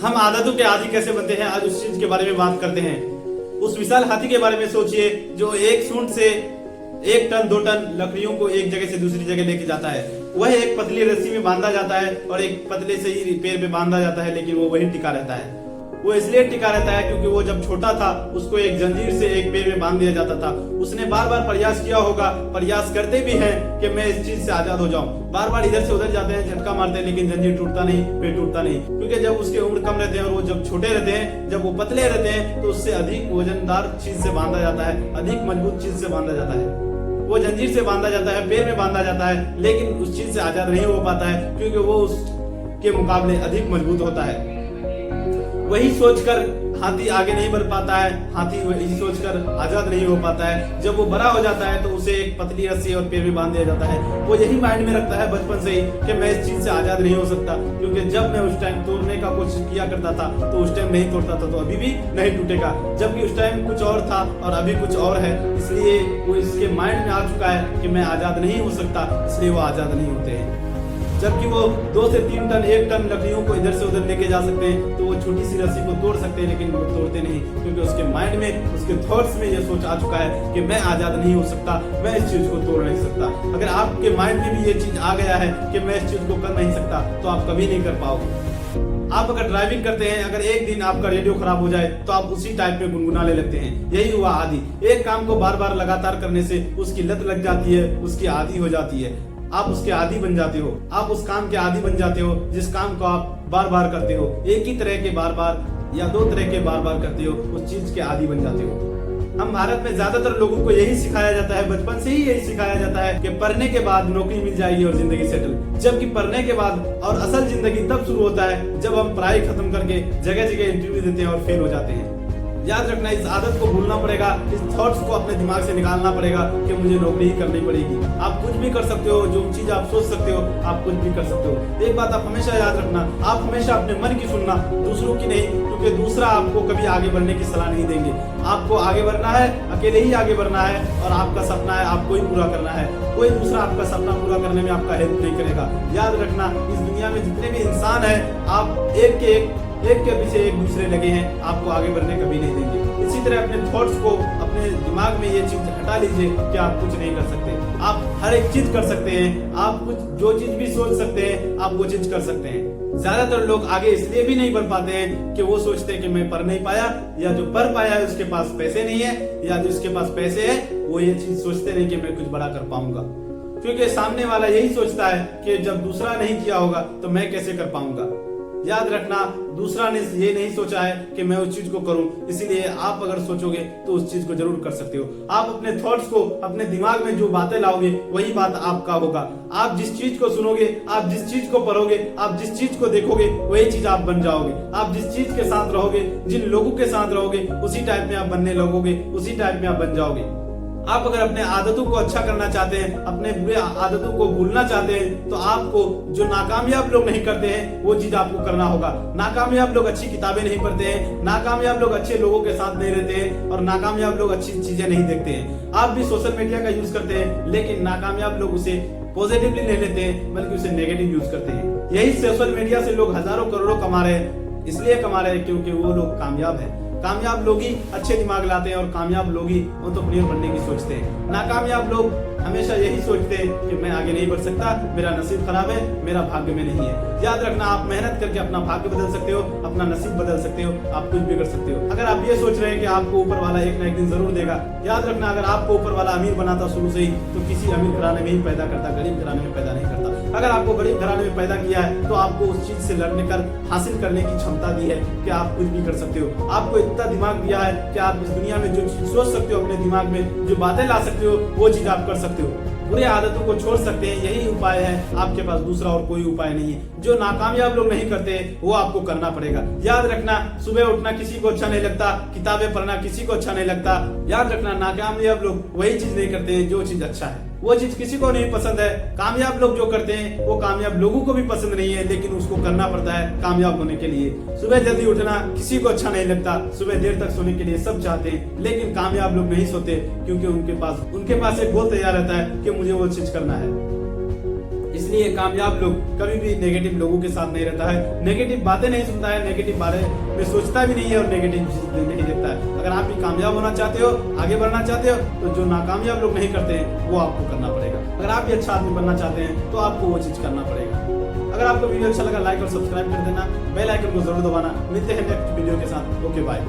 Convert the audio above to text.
हम आदतों के आदी कैसे बनते हैं, आज उस चीज के बारे में बात करते हैं। उस विशाल हाथी के बारे में सोचिए जो एक सूंड से 1 टन 2 टन लकड़ियों को एक जगह से दूसरी जगह लेके जाता है। वह एक पतली रस्सी में बांधा जाता है और एक पतले से ही पेड़ पे बांधा जाता है, लेकिन वो वही टिका रहता है। वो इसलिए टिका रहता है क्योंकि वो जब छोटा था उसको एक जंजीर से एक पेड़ में बांध दिया जाता था। उसने बार बार प्रयास किया होगा, प्रयास करते भी हैं कि मैं इस चीज से आजाद हो जाऊं। बार बार इधर से उधर जाते हैं, झटका मारते हैं, लेकिन जंजीर टूटता नहीं, पेड़ टूटता नहीं। क्योंकि जब उसके उम्र कम रहते हैं और वो जब छोटे रहते हैं, जब वो पतले रहते हैं, तो उससे अधिक वजनदार चीज से बांधा जाता है, अधिक मजबूत चीज से बांधा जाता है। वो जंजीर से बांधा जाता है, पेड़ में बांधा जाता है, लेकिन उस चीज से आजाद नहीं हो पाता है क्योंकि वो उसके मुकाबले अधिक मजबूत होता है। वही सोचकर हाथी आगे नहीं बढ़ पाता है, हाथी वही सोचकर आजाद नहीं हो पाता है। जब वो बड़ा हो जाता है तो उसे एक पतली रस्सी और पेड़ में बांध दिया जाता है। वो यही माइंड में रखता है बचपन से ही कि मैं इस चीज से आजाद नहीं हो सकता, क्योंकि जब मैं उस टाइम तोड़ने का कोशिश किया करता था तो उस टाइम नहीं तोड़ता था, तो अभी भी नहीं टूटेगा। जबकि उस टाइम कुछ और था और अभी कुछ और है, इसलिए वो इसके माइंड में आ चुका है कि मैं आजाद नहीं हो सकता, इसलिए वो आजाद नहीं होते हैं। जबकि वो 2 से 3 टन 1 टन लकड़ियों को इधर से उधर लेके जा सकते हैं, तो वो छोटी सी रस्सी को तोड़ सकते हैं, लेकिन वो तोड़ते नहीं, क्योंकि उसके माइंड में, उसके थॉट्स में ये सोच आ चुका है कि मैं आजाद नहीं हो सकता, मैं इस चीज को तोड़ नहीं सकता। अगर आपके माइंड में भी ये चीज आ गया है कि मैं इस चीज को कर नहीं सकता, तो आप कभी नहीं कर पाओगे। आप अगर ड्राइविंग करते हैं, अगर एक दिन आपका रेडियो खराब हो जाए तो आप उसी टाइप में गुनगुनाने लगते हैं। यही हुआ आदी। एक काम को बार बार लगातार करने से उसकी लत लग जाती है, उसकी आदी हो जाती है। आप उसके आदी बन जाते हो, आप उस काम के आदी बन जाते हो जिस काम को आप बार बार करते हो। एक ही तरह के बार बार या 2 तरह के बार बार करते हो, उस चीज के आदी बन जाते हो। हम भारत में ज्यादातर लोगों को यही सिखाया जाता है, बचपन से ही यही सिखाया जाता है कि पढ़ने के बाद नौकरी मिल जाएगी और जिंदगी सेटल। जबकि पढ़ने के बाद और असल जिंदगी तब शुरू होता है जब हम पढ़ाई खत्म करके जगह जगह इंटरव्यू देते हैं और फेल हो जाते हैं। याद रखना, इस आदत को भूलना पड़ेगा, इस थॉट्स को अपने दिमाग से निकालना पड़ेगा कि मुझे नौकरी ही करनी पड़ेगी। आप कुछ भी कर सकते हो, जो चीज आप सोच सकते हो आप कुछ भी कर सकते हो। एक बात आप हमेशा याद रखना, आप हमेशा अपने मन की सुनना, दूसरों की नहीं, क्योंकि दूसरा आपको कभी आगे बढ़ने की सलाह नहीं देंगे। आपको आगे बढ़ना है, अकेले ही आगे बढ़ना है, और आपका सपना है आपको ही पूरा करना है। कोई दूसरा आपका सपना पूरा करने में आपका हेल्प नहीं करेगा। याद रखना, इस दुनिया में जितने भी इंसान है, आप एक के पीछे एक दूसरे लगे हैं, आपको आगे बढ़ने कभी नहीं देंगे। इसी तरह अपने थॉट्स को, अपने दिमाग में ये चीज हटा लीजिए कि आप कुछ नहीं कर सकते। आप हर एक चीज कर सकते हैं, आप कुछ जो चीज भी सोच सकते हैं आप वो चीज कर सकते हैं। ज्यादातर लोग आगे इसलिए भी नहीं बढ़ पाते हैं कि वो सोचते हैं कि मैं पढ़ नहीं पाया, या जो पढ़ पाया है उसके पास पैसे नहीं है, या जिसके पास पैसे है वो ये चीज सोचते नहीं कि मैं कुछ बड़ा कर पाऊंगा। क्योंकि सामने वाला यही सोचता है कि जब दूसरा नहीं किया होगा तो मैं कैसे कर पाऊंगा। याद रखना, दूसरा ने ये नहीं सोचा है कि मैं उस चीज को करूं, इसीलिए आप अगर सोचोगे तो उस चीज को जरूर कर सकते हो। आप अपने थॉट्स को, अपने दिमाग में जो बातें लाओगे वही बात आपका होगा। आप जिस चीज को सुनोगे, आप जिस चीज को पढ़ोगे, आप जिस चीज को देखोगे वही चीज आप बन जाओगे। आप जिस चीज के साथ रहोगे, जिन लोगों के साथ रहोगे, उसी टाइप में आप बनने लगोगे, उसी टाइप में आप बन जाओगे। आप अगर अपने आदतों को अच्छा करना चाहते हैं, अपने बुरे आदतों को भूलना चाहते हैं, तो आपको जो नाकामयाब लोग नहीं करते हैं वो चीज आपको करना होगा। नाकामयाब लोग अच्छी किताबें नहीं पढ़ते हैं, नाकामयाब लोग अच्छे लोगों के साथ नहीं रहते हैं, और नाकामयाब लोग अच्छी चीजें नहीं देखते हैं। आप भी सोशल मीडिया का यूज करते हैं, लेकिन नाकामयाब लोग उसे पॉजिटिवली नहीं लेते हैं, बल्कि उसे नेगेटिव यूज करते हैं। यही सोशल मीडिया से लोग हजारों करोड़ों कमा रहे हैं, इसलिए कमा रहे हैं क्योंकि वो लोग कामयाब है। कामयाब लोग ही अच्छे दिमाग लाते हैं, और कामयाब लोग ही एंटरप्रेन्योर बनने की सोचते हैं। नाकामयाब लोग हमेशा यही सोचते हैं कि मैं आगे नहीं बढ़ सकता, मेरा नसीब खराब है, मेरा भाग्य में नहीं है। याद रखना, आप मेहनत करके अपना भाग्य बदल सकते हो, अपना नसीब बदल सकते हो, आप कुछ भी कर सकते हो। अगर आप ये सोच रहे हैं कि आपको ऊपर वाला एक ना एक दिन जरूर देगा, याद रखना, अगर आपको ऊपर वाला अमीर बनाता शुरू से ही, तो किसी अमीर घराने में ही पैदा करता, गरीब घराने में पैदा नहीं करता। अगर आपको गरीब घराने में पैदा किया है तो आपको उस चीज से लड़ने कर हासिल करने की क्षमता दी है कि आप कुछ भी कर सकते हो। आपको इतना दिमाग दिया है कि आप इस दुनिया में जो चीज सोच सकते हो, अपने दिमाग में जो बातें ला सकते हो, वो चीज आप कर सकते हो। बुरे आदतों को छोड़ सकते हैं, यही उपाय है। आपके पास दूसरा और कोई उपाय नहीं है। जो नाकामयाब लोग नहीं करते वो आपको करना पड़ेगा। याद रखना, सुबह उठना किसी को अच्छा नहीं लगता, किताबें पढ़ना किसी को अच्छा नहीं लगता। याद रखना, नाकामयाब लोग वही चीज नहीं करते हैं जो चीज अच्छा है, वो चीज किसी को नहीं पसंद है। कामयाब लोग जो करते हैं वो कामयाब लोगों को भी पसंद नहीं है, लेकिन उसको करना पड़ता है कामयाब होने के लिए। सुबह जल्दी उठना किसी को अच्छा नहीं लगता, सुबह देर तक सोने के लिए सब चाहते हैं, लेकिन कामयाब लोग नहीं सोते, क्योंकि उनके पास एक गोल तैयार रहता है कि मुझे वो चीज करना है। इसलिए इसलिए कामयाब लोग कभी भी नेगेटिव लोगों के साथ नहीं रहता है, नेगेटिव बातें नहीं सुनता है, नेगेटिव बारे में सोचता भी नहीं है और नेगेटिव नहीं देखता है। अगर आप भी कामयाब होना चाहते हो, आगे बढ़ना चाहते हो, तो जो नाकामयाब लोग नहीं करते हैं वो आपको करना पड़ेगा। अगर आप भी अच्छा आदमी बनना चाहते हैं तो आपको वो चीज करना पड़ेगा। अगर आपको वीडियो अच्छा लगा लाइक और सब्सक्राइब कर देना, बेल आइकन को जरूर दबाना। मिलते हैं नेक्स्ट वीडियो के साथ। Okay bye.